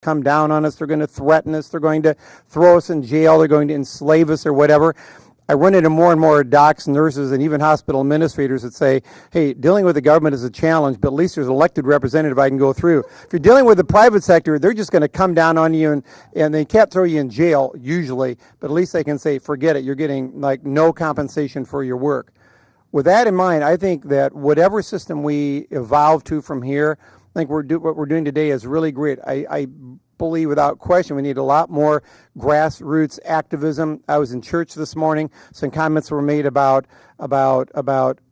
come down on us. They're going to threaten us. They're going to throw us in jail. They're going to enslave us or whatever. I run into more and more docs, nurses, and even hospital administrators that say, hey, dealing with the government is a challenge, but at least there's an elected representative I can go through. If you're dealing with the private sector, they're just going to come down on you, and they can't throw you in jail usually, but at least they can say, forget it, you're getting like no compensation for your work. With that in mind, I think that whatever system we evolve to from here, I think what we're doing today is really great. I believe without question we need a lot more grassroots activism. I was in church this morning. Some comments were made about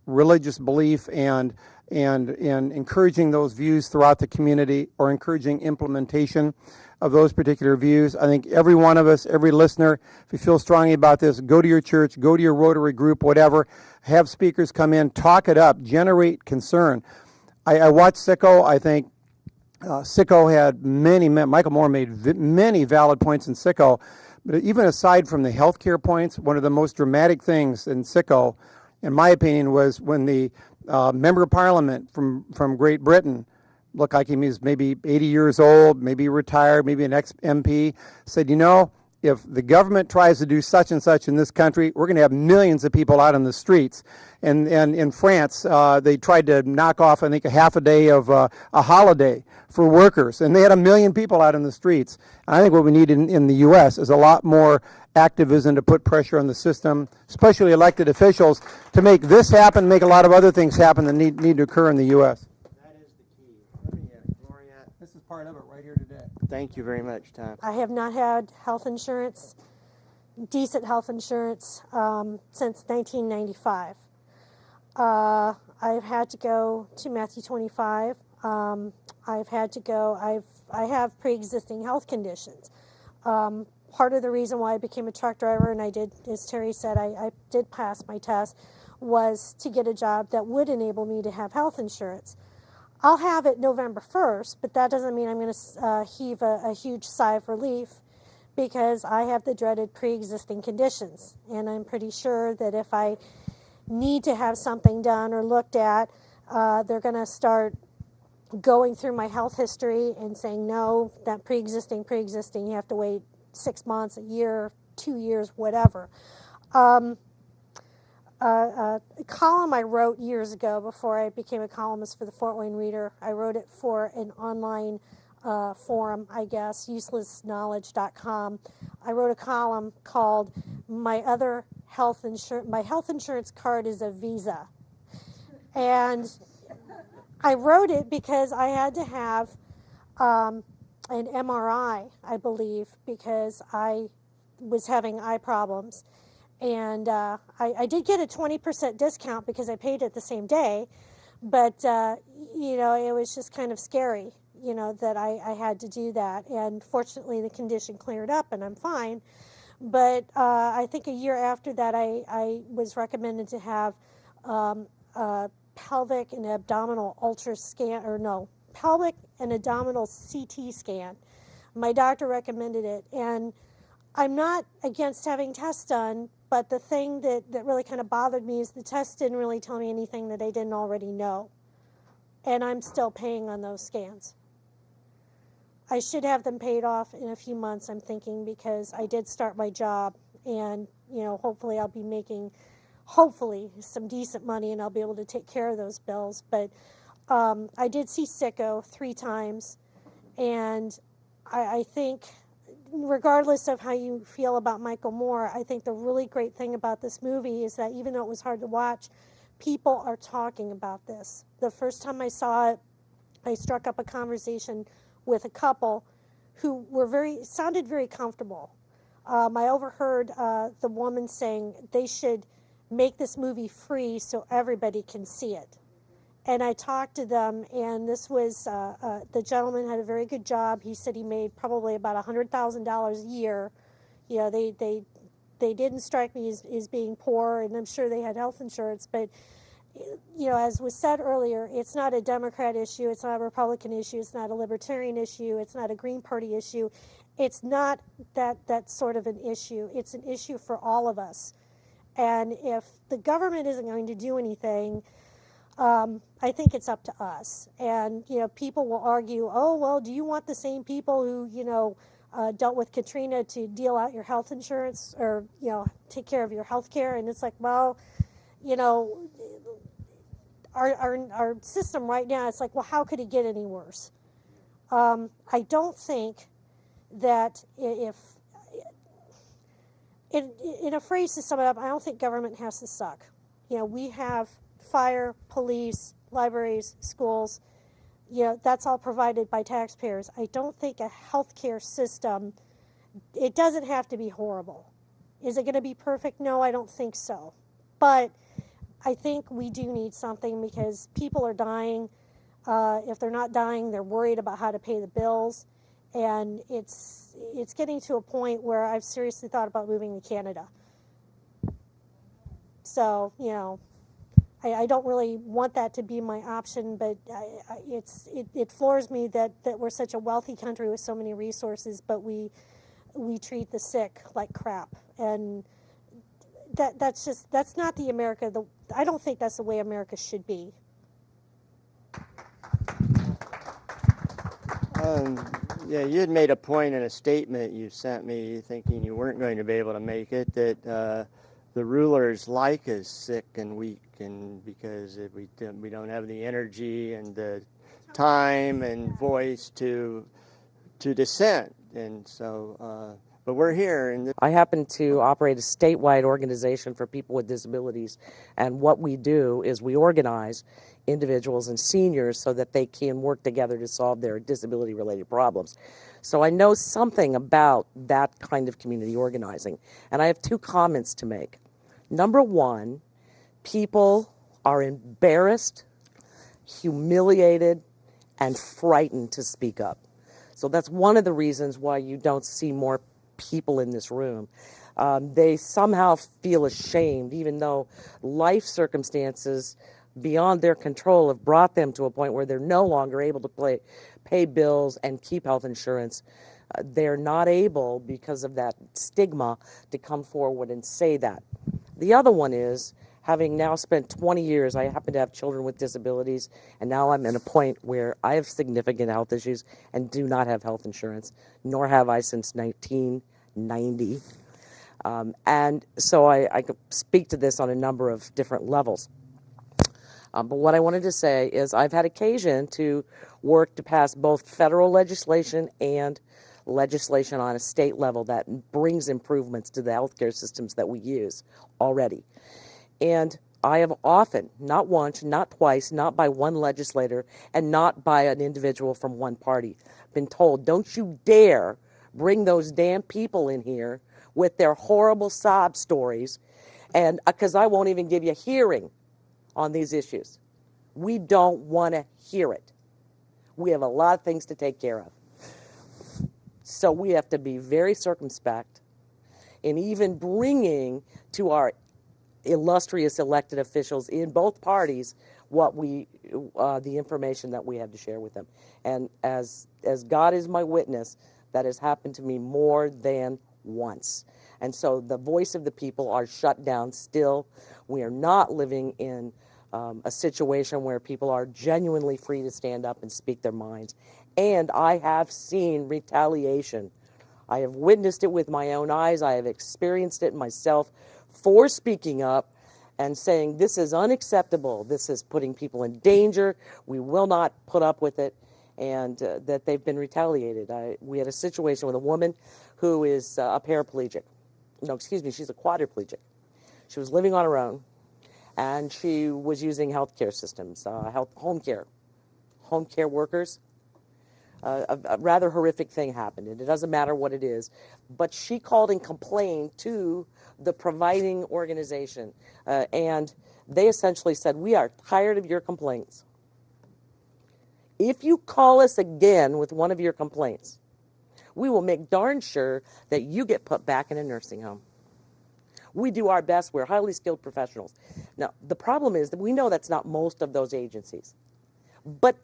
religious belief and encouraging those views throughout the community, or encouraging implementation of those particular views. I think every one of us, every listener, if you feel strongly about this, go to your church, go to your Rotary group, whatever, have speakers come in, talk it up, generate concern. I watched Sicko. I think Sicko had Michael Moore made many valid points in Sicko, but even aside from the healthcare points, one of the most dramatic things in Sicko, in my opinion, was when the member of parliament from Great Britain, looked like he was maybe 80 years old, maybe retired, maybe an ex-MP, said, you know, if the government tries to do such and such in this country, we're going to have millions of people out on the streets. And in France, they tried to knock off, I think, a half a day of a holiday for workers, and they had 1 million people out in the streets. And I think what we need in the U.S. is a lot more activism to put pressure on the system, especially elected officials, to make this happen, make a lot of other things happen that need to occur in the U.S. That is the key. Let me, Gloria. This is part of it right here today. Thank you very much, Tom. I have not had health insurance, decent health insurance, since 1995. I've had to go to Matthew 25. I've had to go. I have pre-existing health conditions. Part of the reason why I became a truck driver, and I did, as Terry said, I did pass my test, was to get a job that would enable me to have health insurance. I'll have it November 1st, but that doesn't mean I'm going to heave a huge sigh of relief, because I have the dreaded pre-existing conditions. And I'm pretty sure that if I need to have something done or looked at, they're going to start going through my health history and saying, no, that pre-existing, you have to wait 6 months, a year, 2 years, whatever. A column I wrote years ago before I became a columnist for the Fort Wayne Reader. I wrote it for an online forum, I guess, uselessknowledge.com. I wrote a column called My Health Insurance Card is a Visa. And I wrote it because I had to have an MRI, I believe, because I was having eye problems. And I did get a 20% discount because I paid it the same day, but, it was just kind of scary, that I had to do that. And fortunately, the condition cleared up and I'm fine. But I think a year after that, I was recommended to have a pelvic and abdominal pelvic and abdominal CT scan. My doctor recommended it. And I'm not against having tests done, but the thing that really kind of bothered me is the tests didn't really tell me anything that I didn't already know. And I'm still paying on those scans. I should have them paid off in a few months, I'm thinking, because I did start my job, and, hopefully I'll be making, some decent money, and I'll be able to take care of those bills. But I did see Sicko 3 times, and I think, regardless of how you feel about Michael Moore, I think the really great thing about this movie is that even though it was hard to watch, people are talking about this. The first time I saw it, I struck up a conversation with a couple who sounded very comfortable. I overheard the woman saying they should make this movie free so everybody can see it. And I talked to them, and this was, the gentleman had a very good job. He said he made probably about $100,000 a year. They didn't strike me as being poor, and I'm sure they had health insurance. But, as was said earlier, it's not a Democrat issue. It's not a Republican issue. It's not a Libertarian issue. It's not a Green Party issue. It's not that sort of an issue. It's an issue for all of us. And if the government isn't going to do anything, I think it's up to us. And, people will argue, oh, well, do you want the same people who, dealt with Katrina to deal out your health insurance or, take care of your health care? And it's like, well, you know, our system right now, it's like, well, how could it get any worse? I don't think that if, in a phrase to sum it up, I don't think government has to suck. We have fire, police, libraries, schools. That's all provided by taxpayers. I don't think a healthcare system, it doesn't have to be horrible. Is it going to be perfect? No, I don't think so. But I think we do need something because people are dying. If they're not dying, they're worried about how to pay the bills. And it's getting to a point where I've seriously thought about moving to Canada. So, I don't really want that to be my option, but it floors me that we're such a wealthy country with so many resources, but we treat the sick like crap. And that's not the America. I don't think that's the way America should be. Yeah, you had made a point in a statement you sent me thinking you weren't going to be able to make it, that the rulers like us sick and weak, and because we don't have the energy and the time and voice to dissent. And so, but we're here. And I happen to operate a statewide organization for people with disabilities, and what we do is we organize individuals and seniors so that they can work together to solve their disability-related problems. So I know something about that kind of community organizing, and I have two comments to make. Number one, people are embarrassed, humiliated, and frightened to speak up. So that's one of the reasons why you don't see more people in this room. They somehow feel ashamed, even though life circumstances beyond their control have brought them to a point where they're no longer able to pay bills and keep health insurance. They're not able, because of that stigma, to come forward and say that. The other one is, having now spent 20 years, I happen to have children with disabilities, and now I'm at a point where I have significant health issues and do not have health insurance, nor have I since 1990. And so I could speak to this on a number of different levels. But what I wanted to say is I've had occasion to work to pass both federal legislation and legislation on a state level that brings improvements to the healthcare systems that we use already. And I have often, not once, not twice, not by one legislator, and not by an individual from one party, been told, don't you dare bring those damn people in here with their horrible sob stories, and because I won't even give you a hearing on these issues. We don't want to hear it. We have a lot of things to take care of. So we have to be very circumspect in even bringing to our illustrious elected officials in both parties the information that we have to share with them. And as God is my witness, that has happened to me more than once. And so the voice of the people are shut down still. We are not living in a situation where people are genuinely free to stand up and speak their minds. And I have seen retaliation. I have witnessed it with my own eyes. I have experienced it myself for speaking up and saying this is unacceptable. This is putting people in danger. We will not put up with it, and that they've been retaliated. We had a situation with a woman who is a paraplegic. No, excuse me, she's a quadriplegic. She was living on her own, and she was using healthcare systems, home care workers. A rather horrific thing happened, and it doesn't matter what it is. But she called and complained to the providing organization, and they essentially said, we are tired of your complaints. If you call us again with one of your complaints, we will make darn sure that you get put back in a nursing home. We do our best. We're highly skilled professionals. Now, the problem is that we know that's not most of those agencies. But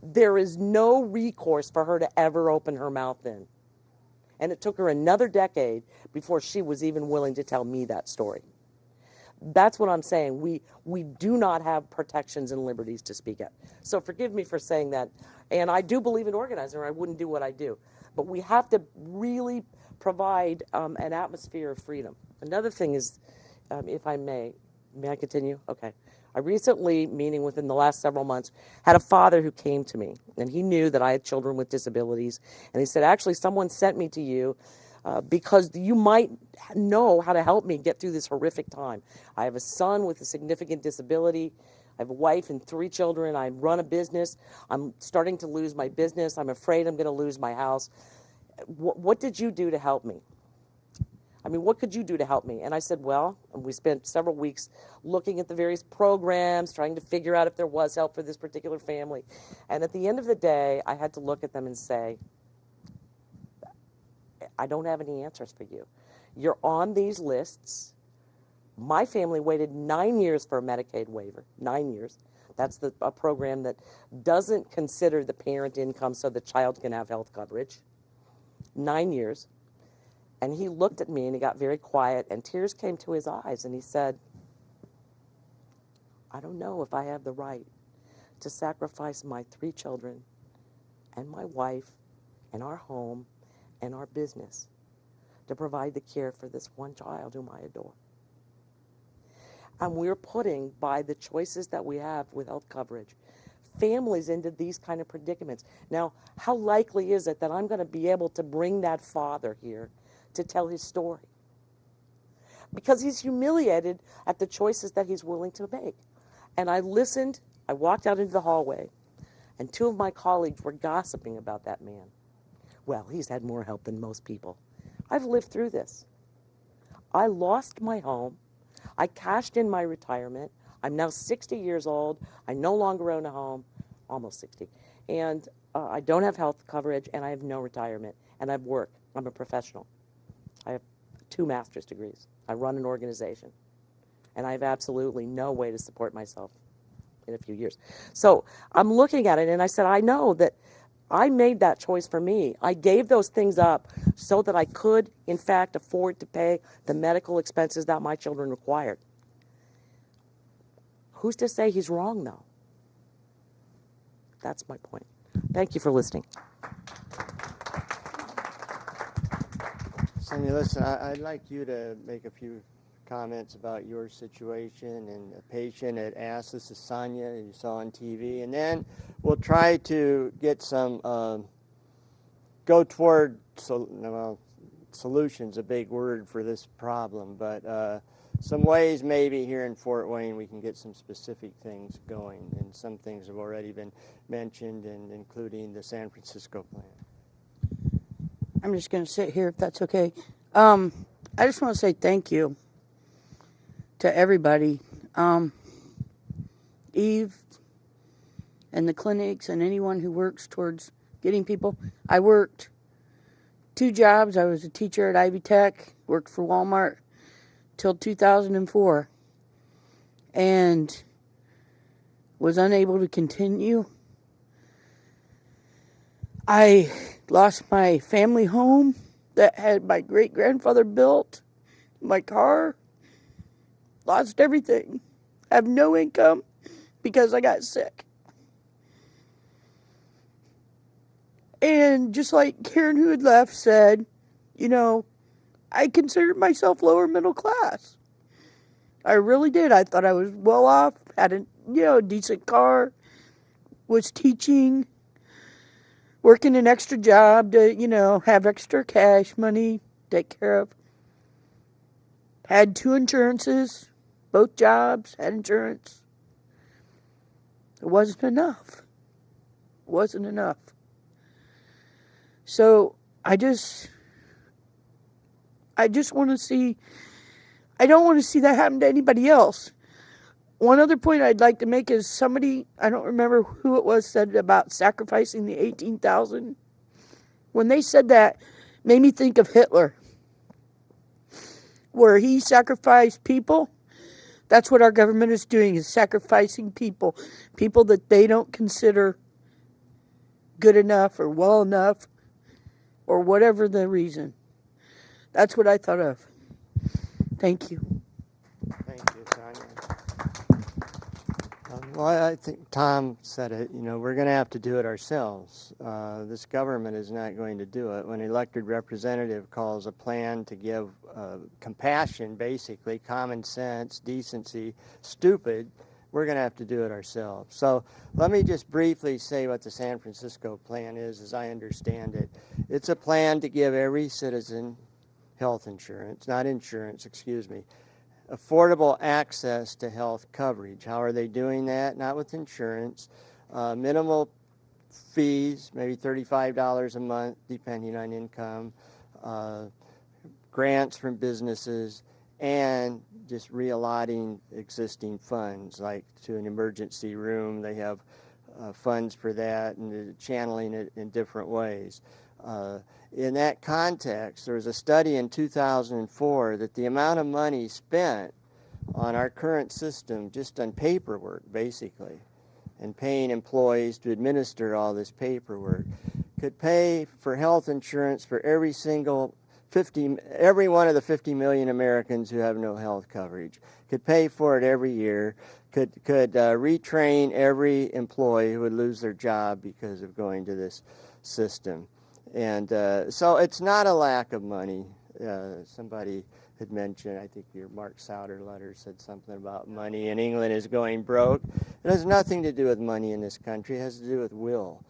there is no recourse for her to ever open her mouth in. And it took her another decade before she was even willing to tell me that story. That's what I'm saying. We do not have protections and liberties to speak at. So forgive me for saying that. And I do believe in organizing, or I wouldn't do what I do. But we have to really provide an atmosphere of freedom. Another thing is, if I may I continue? Okay. I recently, meaning within the last several months, had a father who came to me, and he knew that I had children with disabilities. And he said, actually, someone sent me to you because you might know how to help me get through this horrific time. I have a son with a significant disability. I have a wife and 3 children. I run a business. I'm starting to lose my business. I'm afraid I'm going to lose my house. What did you do to help me? I mean, what could you do to help me? And I said, well, and we spent several weeks looking at the various programs, trying to figure out if there was help for this particular family. And at the end of the day, I had to look at them and say, I don't have any answers for you. You're on these lists. My family waited 9 years for a Medicaid waiver, 9 years. That's a program that doesn't consider the parent income so the child can have health coverage. 9 years. And he looked at me and he got very quiet and tears came to his eyes and he said, I don't know if I have the right to sacrifice my 3 children and my wife and our home and our business to provide the care for this one child whom I adore. And we're putting, by the choices that we have with health coverage, families into these kind of predicaments. Now, how likely is it that I'm going to be able to bring that father here to tell his story? Because he's humiliated at the choices that he's willing to make. And I listened, I walked out into the hallway, and 2 of my colleagues were gossiping about that man. Well, he's had more help than most people. I've lived through this. I lost my home. I cashed in my retirement. I'm now 60 years old. I no longer own a home, almost 60. And I don't have health coverage, and I have no retirement. And I've worked. I'm a professional. I have 2 master's degrees. I run an organization. And I have absolutely no way to support myself in a few years. So I'm looking at it, and I said, I know that I made that choice for me. I gave those things up so that I could, in fact, afford to pay the medical expenses that my children required. Who's to say he's wrong, though? That's my point. Thank you for listening. Sonia, listen, I'd like you to make a few comments about your situation and a patient had asked. This is Sonia, you saw on TV. And then we'll try to get some, go toward, solution's a big word for this problem, but some ways maybe here in Fort Wayne we can get some specific things going. And some things have already been mentioned, and including the San Francisco plan. I'm just going to sit here if that's okay. I just want to say thank you to everybody. Eve and the clinics and anyone who works towards getting people. I worked 2 jobs. I was a teacher at Ivy Tech, worked for Walmart till 2004, and was unable to continue. I lost my family home that had my great-grandfather built, my car, lost everything. Have no income because I got sick. And just like Karen, who had left, said, I considered myself lower middle class. I really did. I thought I was well off, had a decent car, was teaching, working an extra job to, have extra cash money, take care of. Had 2 insurances, both jobs, had insurance. It wasn't enough. It wasn't enough. So I just want to see, I don't want to see that happen to anybody else. One other point I'd like to make is somebody, I don't remember who it was, said about sacrificing the 18,000. When they said that, made me think of Hitler, where he sacrificed people. That's what our government is doing, is sacrificing people that they don't consider good enough or well enough or whatever the reason. That's what I thought of. Thank you. Thank you, Sonia. Well, I think Tom said it. We're going to have to do it ourselves. This government is not going to do it. When an elected representative calls a plan to give compassion, basically, common sense, decency, stupid, we're going to have to do it ourselves. So let me just briefly say what the San Francisco plan is, as I understand it. It's a plan to give every citizen health insurance, not insurance, excuse me, affordable access to health coverage. How are they doing that? Not with insurance. Minimal fees, maybe $35 a month, depending on income. Grants from businesses, and just reallocating existing funds, like to an emergency room. They have funds for that, and channeling it in different ways. In that context, there was a study in 2004 that the amount of money spent on our current system, just on paperwork, basically, and paying employees to administer all this paperwork, could pay for health insurance for every one of the 50 million Americans who have no health coverage. Could pay for it every year. Could retrain every employee who would lose their job because of going to this system. And so it's not a lack of money. Somebody had mentioned, I think your Mark Souder letter said something about money, and England is going broke. It has nothing to do with money in this country. It has to do with will.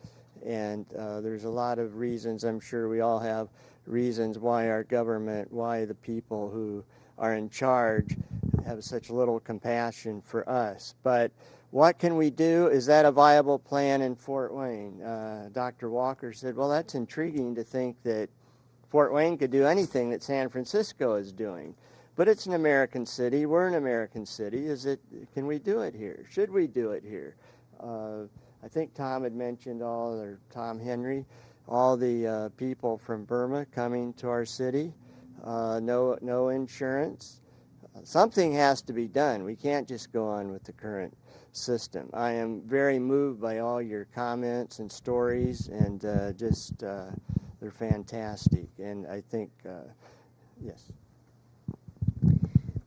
And there's a lot of reasons. I'm sure we all have reasons why our government, why the people who are in charge have such little compassion for us. But what can we do? Is that a viable plan in Fort Wayne? Dr. Walker said, well, that's intriguing to think that Fort Wayne could do anything that San Francisco is doing. But it's an American city. We're an American city. Can we do it here? Should we do it here? I think Tom had mentioned Tom Henry, all the people from Burma coming to our city. No insurance. Something has to be done. We can't just go on with the current system. I am very moved by all your comments and stories, and they're fantastic. And I think, yes.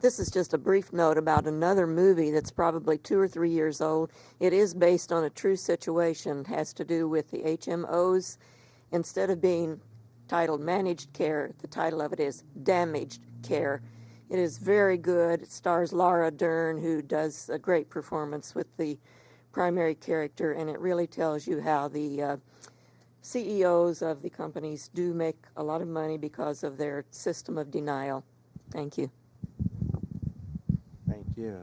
This is just a brief note about another movie that's probably 2 or 3 years old. It is based on a true situation. It has to do with the HMOs. Instead of being titled Managed Care, the title of it is Damaged Care. It is very good. It stars Laura Dern, who does a great performance with the primary character, and it really tells you how the CEOs of the companies do make a lot of money because of their system of denial. Thank you. Thank you.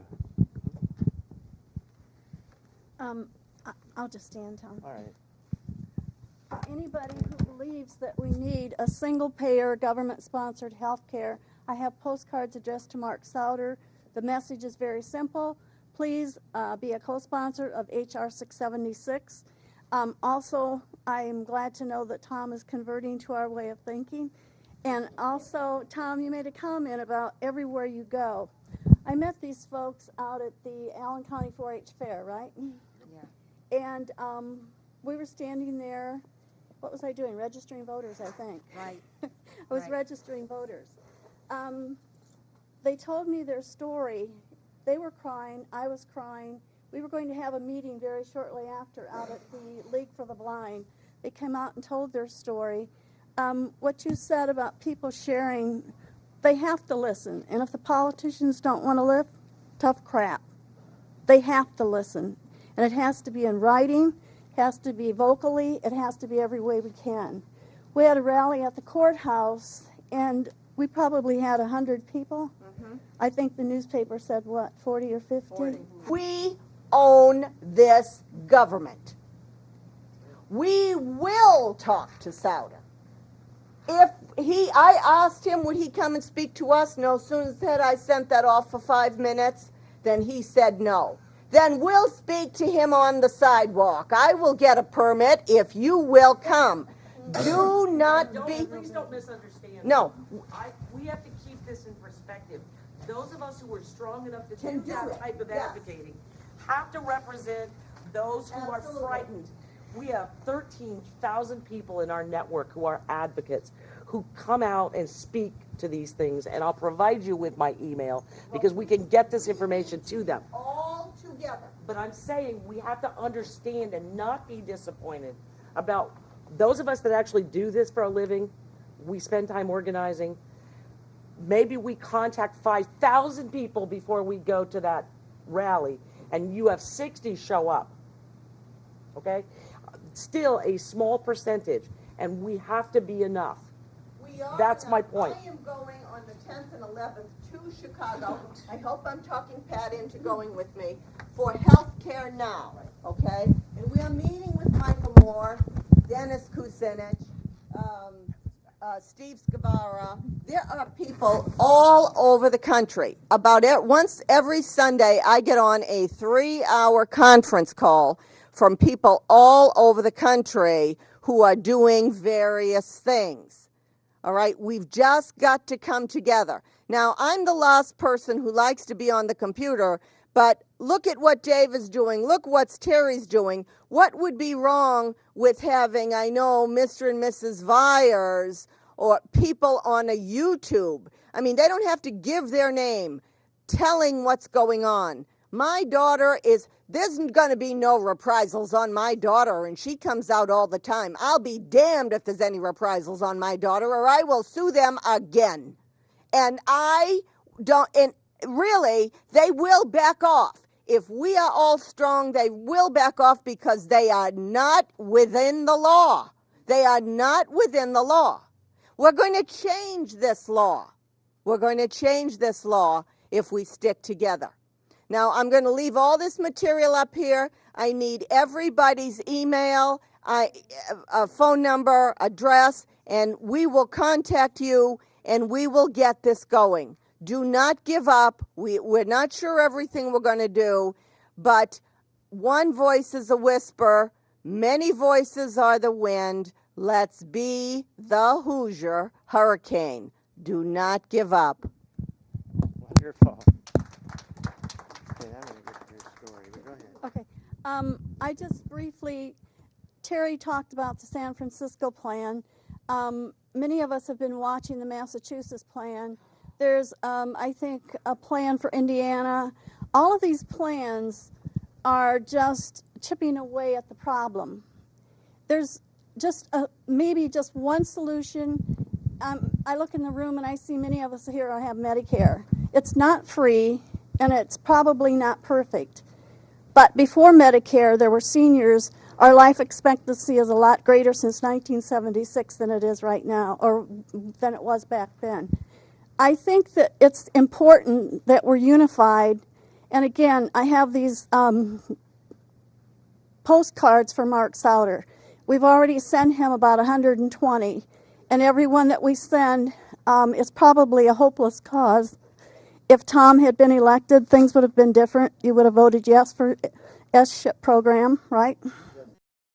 I'll just stand, Tom. All right. Anybody who believes that we need a single-payer, government-sponsored health care, I have postcards addressed to Mark Souder. The message is very simple. Please be a co-sponsor of H.R. 676. Also, I am glad to know that Tom is converting to our way of thinking. And also, Tom, you made a comment about everywhere you go. I met these folks out at the Allen County 4-H Fair, right? Yeah. And we were standing there. What was I doing? Registering voters, I think. Right. I was registering voters. They told me their story. They were crying. I was crying. We were going to have a meeting very shortly after out at the League for the Blind. They came out and told their story. What you said about people sharing, they have to listen. And if the politicians don't want to live, tough crap. They have to listen. And it has to be in writing, has to be vocally, it has to be every way we can. We had a rally at the courthouse, and we probably had 100 people. Mm-hmm. I think the newspaper said, what, 40 or 50? 40. We own this government. We will talk to Souder. I asked him, would he come and speak to us? No, as soon as I sent that off for 5 minutes, then he said no. Then we'll speak to him on the sidewalk. I will get a permit if you will come. Do not be... Please don't misunderstand. No. We have to keep this in perspective. Those of us who are strong enough to Can do do that it. type of Yes. advocating have to represent those who Absolutely. are frightened. We have 13,000 people in our network who are advocates, who come out and speak to these things, and I'll provide you with my email because we can get this information to them. All together. But I'm saying we have to understand and not be disappointed about those of us that actually do this for a living. We spend time organizing. Maybe we contact 5,000 people before we go to that rally, and you have 60 show up. Okay? Still a small percentage, and we have to be enough. That's my point. I am going on the 10th and 11th to Chicago. I hope I'm talking Pat into going with me for Health Care Now, okay? And we are meeting with Michael Moore, Dennis Kucinich, Steve Scavara. There are people all over the country. Once every Sunday, I get on a 3-hour conference call from people all over the country who are doing various things. All right, we've just got to come together. Now, I'm the last person who likes to be on the computer, but look at what Dave is doing. Look what Terry's doing. What would be wrong with having, I know, Mr. and Mrs. Vyers or people on a YouTube? I mean, they don't have to give their name, telling what's going on. My daughter there's going to be no reprisals on my daughter, and she comes out all the time. I'll be damned if there's any reprisals on my daughter, or I will sue them again. And really, they will back off. If we are all strong, they will back off because they are not within the law. They are not within the law. We're going to change this law. We're going to change this law if we stick together. Now, I'm going to leave all this material up here. I need everybody's email, a phone number, address, and we will contact you and we will get this going. Do not give up. We're not sure everything we're going to do, but one voice is a whisper, many voices are the wind. Let's be the Hoosier Hurricane. Do not give up. Wonderful. Okay, I'm going to get to your story, but go ahead. Okay. I just briefly, Terry talked about the San Francisco plan. Many of us have been watching the Massachusetts plan. There's, I think, a plan for Indiana. All of these plans are just chipping away at the problem. There's just maybe just one solution. I look in the room and I see many of us here have Medicare. It's not free and it's probably not perfect. But before Medicare, there were seniors. Our life expectancy is a lot greater since 1976 than it is right now, or than it was back then. I think that it's important that we're unified. And again, I have these postcards for Mark Souder. We've already sent him about 120, and every one that we send is probably a hopeless cause. If Tom had been elected, things would have been different. You would have voted yes for S-chip program, right?